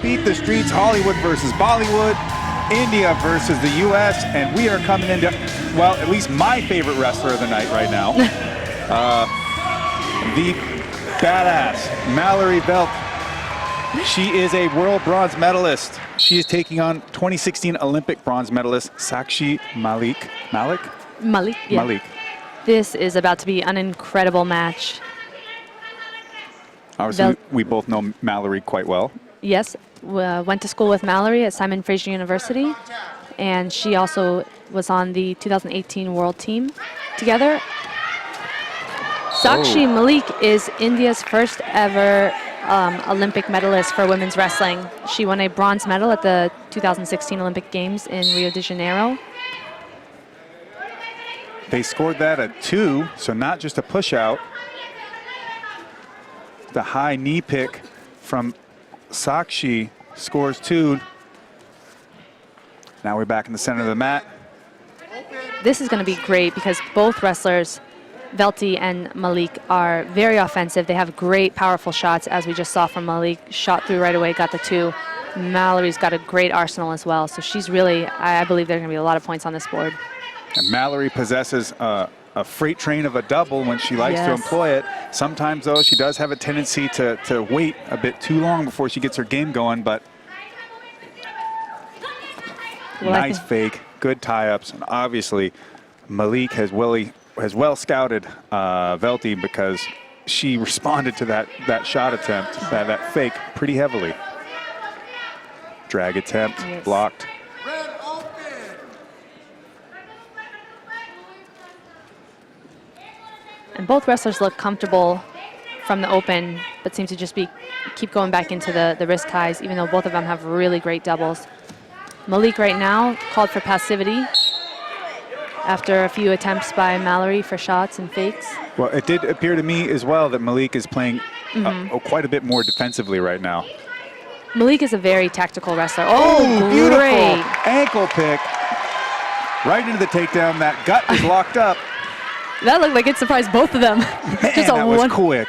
Beat the streets, Hollywood versus Bollywood, India versus the U.S., and we are coming into, well, at least my favorite wrestler of the night right now. The badass Mallory Velte. She is a world bronze medalist. She is taking on 2016 Olympic bronze medalist Sakshi Malik. Malik, yeah. Malik. This is about to be an incredible match. Obviously, we both know Mallory quite well. Yes, went to school with Mallory at Simon Fraser University, and she also was on the 2018 World Team together. Sakshi Malik is India's first ever Olympic medalist for women's wrestling. She won a bronze medal at the 2016 Olympic Games in Rio de Janeiro. They scored that at 2, so not just a push out. The high knee pick from Sakshi scores 2. Now we're back in the center of the mat. This is going to be great because both wrestlers, Velte and Malik, are very offensive. They have great, powerful shots, as we just saw from Malik. Shot through right away, got the 2. Mallory's got a great arsenal as well. So she's really, I believe there's going to be a lot of points on this board. And Mallory possesses a freight train of a double when she likes to employ it. Sometimes, though, she does have a tendency to wait a bit too long before she gets her game going, but nice fake, good tie-ups, and obviously Malik has well scouted Velte because she responded to that shot attempt, that fake, pretty heavily. Drag attempt, blocked. And both wrestlers look comfortable from the open, but seem to just keep going back into the wrist ties, even though both of them have really great doubles. Malik right now called for passivity after a few attempts by Mallory for shots and fakes. Well, it did appear to me as well that Malik is playing quite a bit more defensively right now. Malik is a very tactical wrestler. Oh, beautiful great ankle pick. Right into the takedown. That gut is locked up. That looked like it surprised both of them. Man, just that was quick.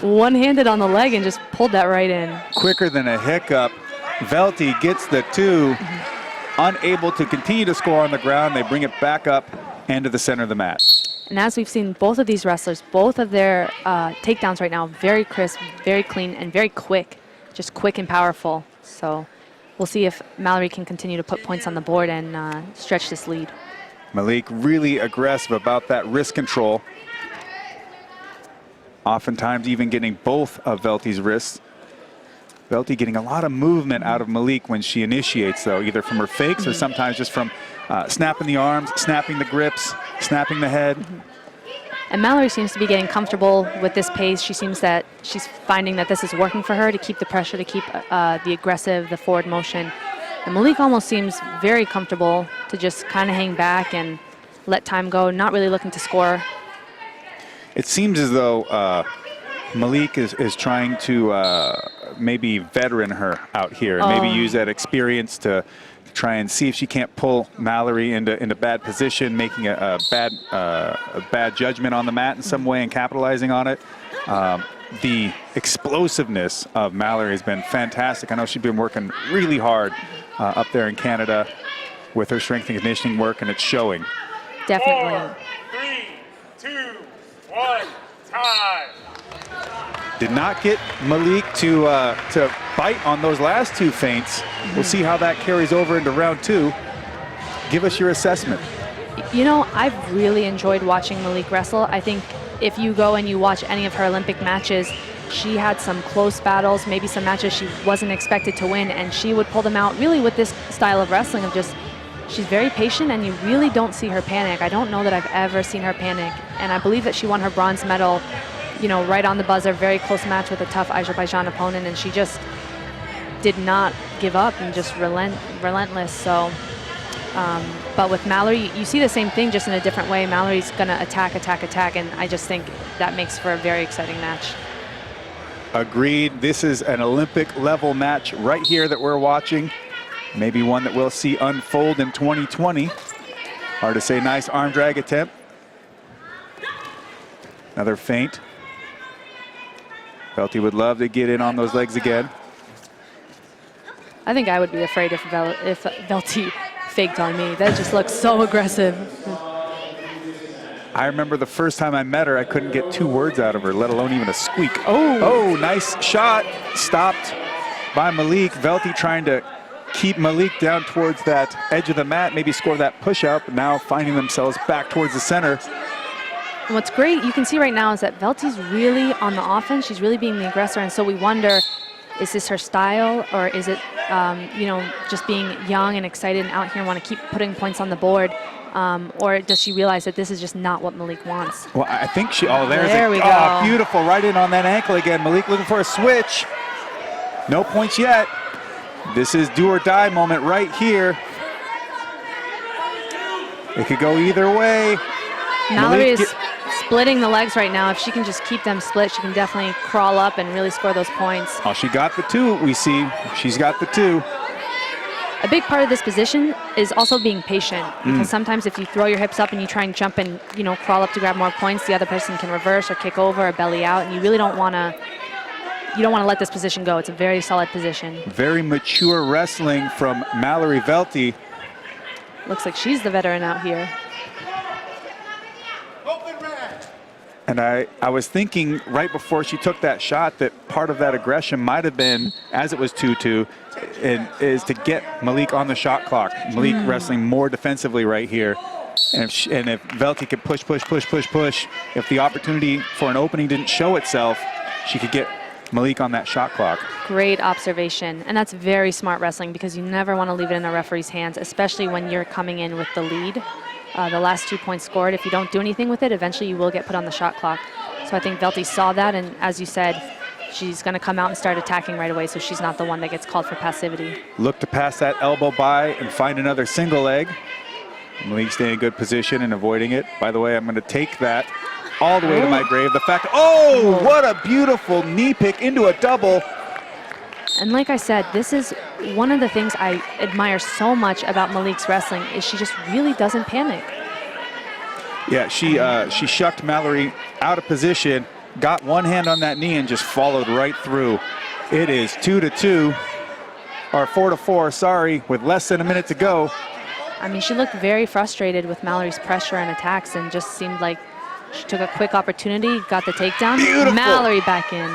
One-handed on the leg and just pulled that right in. Quicker than a hiccup. Velte gets the 2. Unable to continue to score on the ground. They bring it back up and to the center of the mat. And as we've seen, both of these wrestlers, both of their takedowns right now, very crisp, very clean, and very quick. Just quick and powerful. So we'll see if Mallory can continue to put points on the board and stretch this lead. Malik really aggressive about that wrist control. Oftentimes even getting both of Velte's wrists. Velte getting a lot of movement out of Malik when she initiates, though, either from her fakes or sometimes just from snapping the arms, snapping the grips, snapping the head. And Mallory seems to be getting comfortable with this pace. She seems that she's finding that this is working for her to keep the pressure, to keep the aggressive, the forward motion. And Malik almost seems very comfortable to just kind of hang back and let time go, not really looking to score. It seems as though Malik is trying to maybe veteran her out here, and maybe use that experience to try and see if she can't pull Mallory into bad position, making a bad judgment on the mat in some way and capitalizing on it. The explosiveness of Mallory has been fantastic. I know she's been working really hard up there in Canada with her strength and conditioning work, and it's showing. Definitely. 4, 3, 2, 1, time. Did not get Malik to bite on those last 2 feints. We'll see how that carries over into round 2. Give us your assessment. You know, I've really enjoyed watching Malik wrestle. I think if you go and you watch any of her Olympic matches, she had some close battles, maybe some matches she wasn't expected to win, and she would pull them out really with this style of wrestling of just, she's very patient and you really don't see her panic. I don't know that I've ever seen her panic. And I believe that she won her bronze medal, you know, right on the buzzer, very close match with a tough Azerbaijan opponent, and she just did not give up and just relentless. So, but with Mallory, you see the same thing, just in a different way. Mallory's gonna attack, and I just think that makes for a very exciting match. Agreed. This is an Olympic level match right here that we're watching. Maybe one that we'll see unfold in 2020. Hard to say. Nice arm drag attempt. Another feint. Velte would love to get in on those legs again. I think I would be afraid if Velte faked on me. That just looks so aggressive. I remember the first time I met her, I couldn't get 2 words out of her, let alone even a squeak. Oh, Nice shot. Stopped by Malik. Velte trying to keep Malik down towards that edge of the mat, maybe score that push up, but now finding themselves back towards the center. And what's great, you can see right now, is that Velte's really on the offense. She's really being the aggressor, and so we wonder, is this her style, or is it, just being young and excited and out here and want to keep putting points on the board? Or does she realize that this is just not what Malik wants? Well, I think she, there's there it. We Oh, go. Beautiful, right in on that ankle again. Malik looking for a switch. No points yet. This is do or die moment right here. It could go either way. Mallory is splitting the legs right now. If she can just keep them split, she can definitely crawl up and really score those points. Oh, she got the 2, we see. She's got the 2. A big part of this position is also being patient, because sometimes if you throw your hips up and you try and jump and crawl up to grab more points, the other person can reverse or kick over or belly out, and you really don't want to. You don't want to let this position go. It's a very solid position. Very mature wrestling from Mallory Velte. Looks like she's the veteran out here. And I was thinking right before she took that shot that part of that aggression might have been, as it was 2-2, is to get Malik on the shot clock. Malik wrestling more defensively right here. And if Velte could push, if the opportunity for an opening didn't show itself, she could get Malik on that shot clock. Great observation. And that's very smart wrestling, because you never want to leave it in the referee's hands, especially when you're coming in with the lead. The last 2 points scored, if you don't do anything with it, eventually you will get put on the shot clock. So I think Velte saw that, and as you said, she's going to come out and start attacking right away, so she's not the one that gets called for passivity. Look to pass that elbow by and find another single leg. Malik staying in good position and avoiding it. By the way, I'm going to take that all the way to my grave. The fact, what a beautiful knee pick into a double. And like I said, this is one of the things I admire so much about Malik's wrestling, is she just really doesn't panic. Yeah, she shucked Mallory out of position, got one hand on that knee, and just followed right through. It is 2-2, or 4-4, sorry, with less than a minute to go. I mean, she looked very frustrated with Mallory's pressure and attacks, and just seemed like she took a quick opportunity, got the takedown. Beautiful. Mallory back in.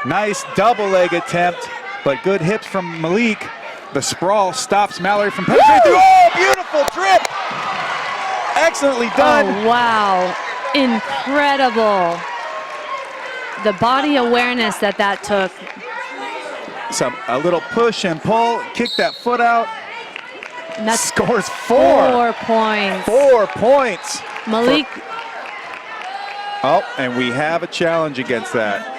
Nice double leg attempt, but good hips from Malik. The sprawl stops Mallory from penetrating through. Oh, beautiful trip! Excellently done. Oh, wow. Incredible. The body awareness that took. A little push and pull, kick that foot out. And that's scores 4. 4 points. 4 points. Malik. Oh, and we have a challenge against that.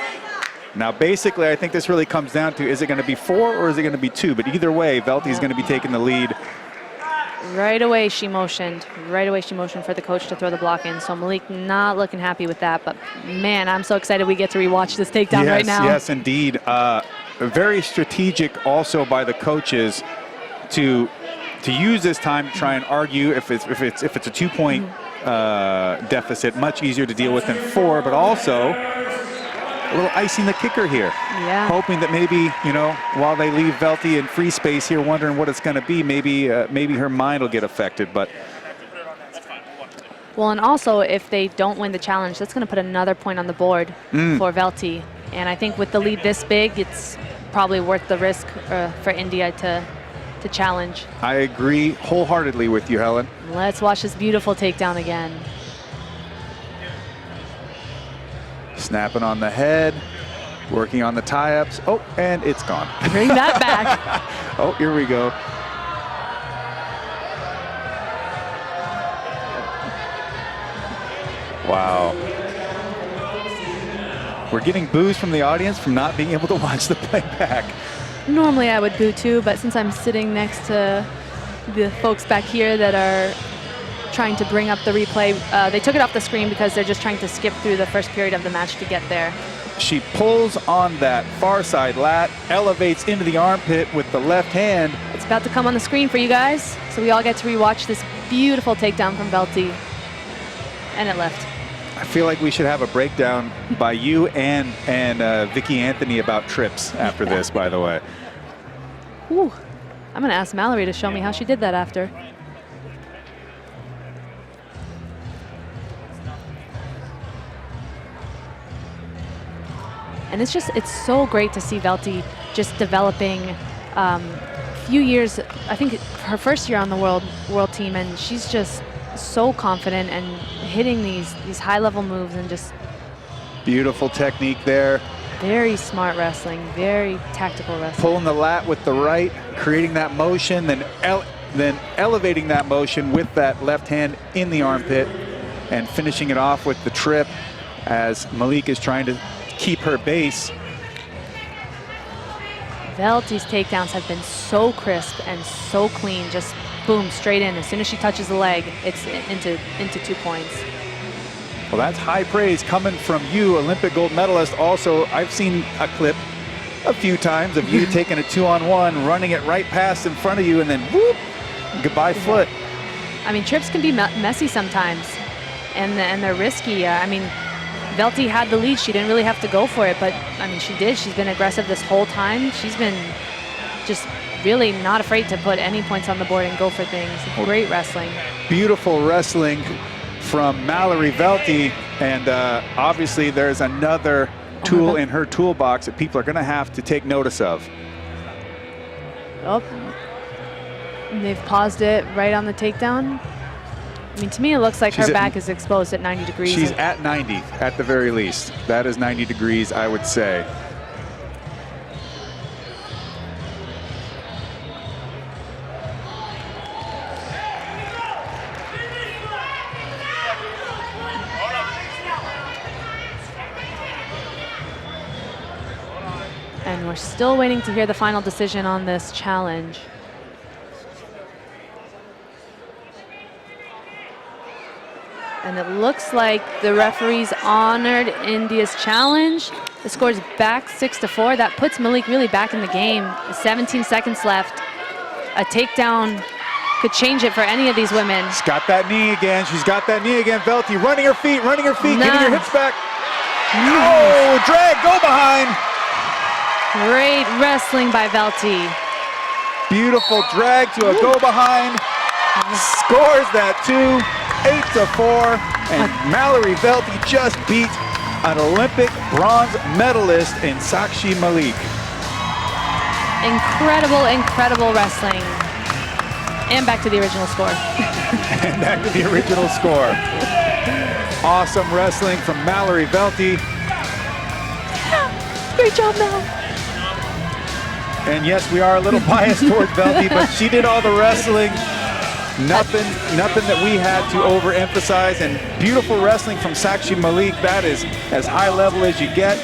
Now, basically, I think this really comes down to, is it going to be 4 or is it going to be 2? But either way, Velte is going to be taking the lead. Right away she motioned. Right away she motioned for the coach to throw the block in. So Malik not looking happy with that. But, man, I'm so excited we get to rewatch this takedown right now. Yes, indeed. Very strategic also by the coaches to use this time to try and argue if it's a 2-point deficit, much easier to deal with than 4, but also a little icing the kicker here. Yeah. Hoping that maybe, while they leave Velte in free space here, wondering what it's going to be, maybe her mind will get affected. But well, and also if they don't win the challenge, that's going to put another point on the board for Velte. And I think with the lead this big, it's probably worth the risk for India to challenge. I agree wholeheartedly with you, Helen. Let's watch this beautiful takedown again. Snapping on the head, working on the tie-ups. Oh, and it's gone. Bring that back. Oh, here we go. Wow. We're getting boos from the audience from not being able to watch the playback. Normally I would boo too, but since I'm sitting next to the folks back here that are trying to bring up the replay, they took it off the screen because they're just trying to skip through the first period of the match to get there. She pulls on that far side lat, elevates into the armpit with the left hand. It's about to come on the screen for you guys, so we all get to rewatch this beautiful takedown from Velte. And it left. I feel like we should have a breakdown by you and Vicky Anthony about trips after this, by the way. Whew. I'm going to ask Mallory to show me how she did that after. And it's so great to see Velte just developing. Few years, I think her first year on the world team, and she's just so confident and hitting these high-level moves and just beautiful technique there. Very smart wrestling, very tactical wrestling. Pulling the lat with the right, creating that motion, then elevating that motion with that left hand in the armpit, and finishing it off with the trip as Malik is trying to keep her base. Velte's takedowns have been so crisp and so clean, just boom, straight in. As soon as she touches the leg, it's into 2 points. Well, that's high praise coming from you, Olympic gold medalist. Also, I've seen a clip a few times of you taking a 2-on-1, running it right past in front of you, and then whoop, goodbye foot. I mean, trips can be messy sometimes, and they're risky. I mean, Velte had the lead. She didn't really have to go for it, but I mean, she did. She's been aggressive this whole time. She's been just really not afraid to put any points on the board and go for things. Great wrestling. Beautiful wrestling from Mallory Velte, and obviously there's another tool in her toolbox that people are going to have to take notice of. Oh, and they've paused it right on the takedown. I mean, to me, it looks like her back is exposed at 90 degrees. She's at 90 at the very least. That is 90 degrees, I would say. And we're still waiting to hear the final decision on this challenge. And it looks like the referees honored India's challenge. The score is back 6-4. That puts Malik really back in the game. 17 seconds left. A takedown could change it for any of these women. She's got that knee again. She's got that knee again. Velte running her feet, getting her hips back. Oh, drag, go behind. Great wrestling by Velte. Beautiful drag to a go behind. Scores that too. 8-4, and Mallory Velte just beat an Olympic bronze medalist in Sakshi Malik. Incredible, incredible wrestling. And back to the original score. And back to the original score. Awesome wrestling from Mallory Velte. Great job, Mel. And yes, we are a little biased towards Velte, but she did all the wrestling. Nothing that we had to overemphasize, and beautiful wrestling from Sakshi Malik. That is as high level as you get.